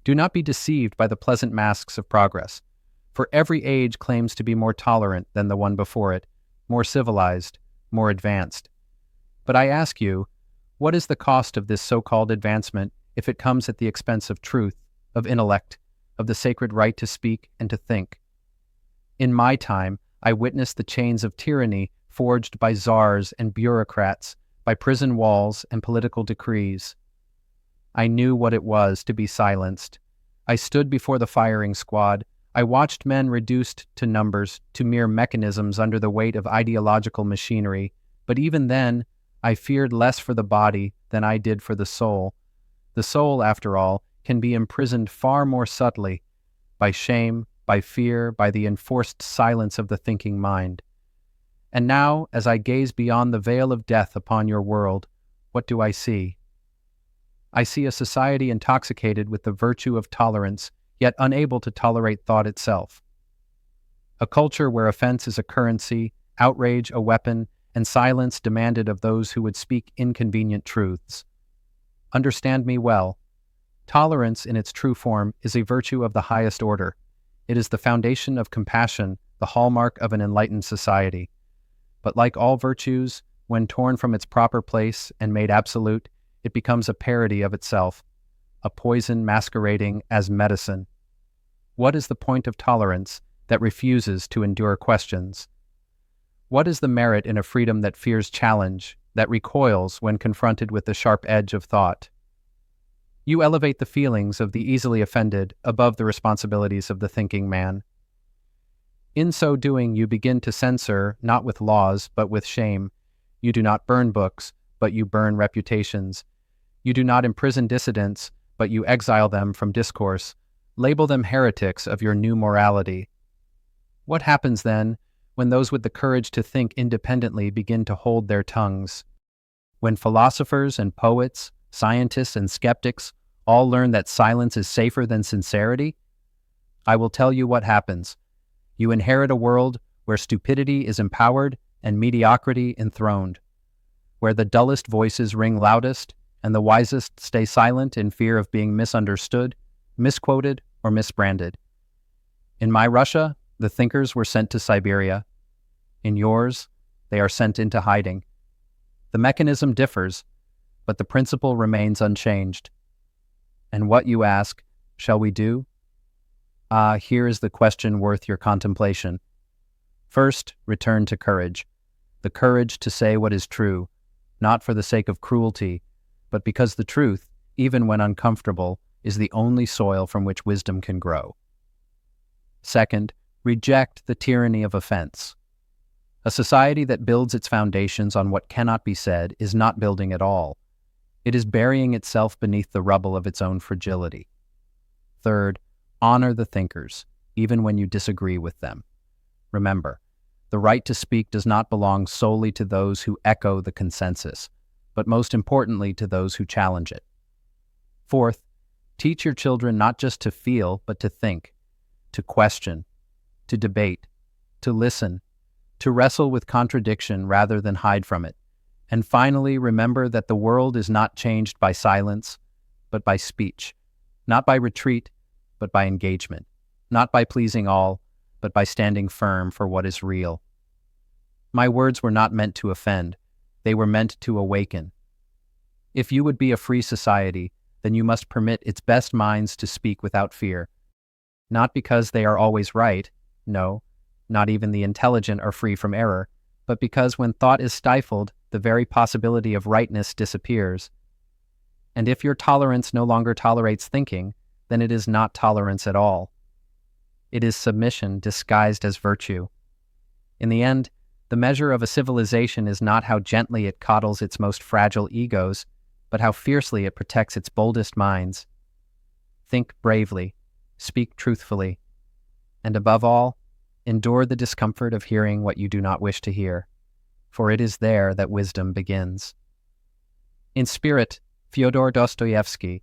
Do not be deceived by the pleasant masks of progress, for every age claims to be more tolerant than the one before it, more civilized, more advanced. But I ask you, what is the cost of this so-called advancement if it comes at the expense of truth, of intellect, of the sacred right to speak and to think? In my time, I witnessed the chains of tyranny forged by czars and bureaucrats, by prison walls and political decrees. I knew what it was to be silenced. I stood before the firing squad. I watched men reduced to numbers, to mere mechanisms under the weight of ideological machinery. But even then, I feared less for the body than I did for the soul. The soul, after all, can be imprisoned far more subtly, by shame, by fear, by the enforced silence of the thinking mind. And now, as I gaze beyond the veil of death upon your world, what do I see? I see a society intoxicated with the virtue of tolerance, yet unable to tolerate thought itself. A culture where offense is a currency, outrage a weapon, and silence demanded of those who would speak inconvenient truths. Understand me well. Tolerance in its true form is a virtue of the highest order. It is the foundation of compassion, the hallmark of an enlightened society. But like all virtues, when torn from its proper place and made absolute, it becomes a parody of itself, a poison masquerading as medicine. What is the point of tolerance that refuses to endure questions? What is the merit in a freedom that fears challenge, that recoils when confronted with the sharp edge of thought? You elevate the feelings of the easily offended above the responsibilities of the thinking man. In so doing, you begin to censor, not with laws, but with shame. You do not burn books, but you burn reputations. You do not imprison dissidents, but you exile them from discourse. Label them heretics of your new morality. What happens then when those with the courage to think independently begin to hold their tongues? When philosophers and poets, scientists and skeptics all learn that silence is safer than sincerity? I will tell you what happens. You inherit a world where stupidity is empowered and mediocrity enthroned, where the dullest voices ring loudest and the wisest stay silent in fear of being misunderstood, misquoted, or misbranded. In my Russia, the thinkers were sent to Siberia. In yours, they are sent into hiding. The mechanism differs, but the principle remains unchanged. And what, you ask, shall we do? Here is the question worth your contemplation. First, return to courage. The courage to say what is true, not for the sake of cruelty, but because the truth, even when uncomfortable, is the only soil from which wisdom can grow. Second, reject the tyranny of offense. A society that builds its foundations on what cannot be said is not building at all. It is burying itself beneath the rubble of its own fragility. Third, honor the thinkers, even when you disagree with them. Remember, the right to speak does not belong solely to those who echo the consensus, but most importantly to those who challenge it. Fourth, teach your children not just to feel, but to think, to question, to debate, to listen, to wrestle with contradiction rather than hide from it. And finally, remember that the world is not changed by silence, but by speech, not by retreat, but by engagement, not by pleasing all, but by standing firm for what is real. My words were not meant to offend, they were meant to awaken. If you would be a free society, then you must permit its best minds to speak without fear. Not because they are always right, no, not even the intelligent are free from error, but because when thought is stifled, the very possibility of rightness disappears. And if your tolerance no longer tolerates thinking, then it is not tolerance at all. It is submission disguised as virtue. In the end, the measure of a civilization is not how gently it coddles its most fragile egos, but how fiercely it protects its boldest minds. Think bravely, speak truthfully, and above all, endure the discomfort of hearing what you do not wish to hear, for it is there that wisdom begins. In spirit, Fyodor Dostoevsky,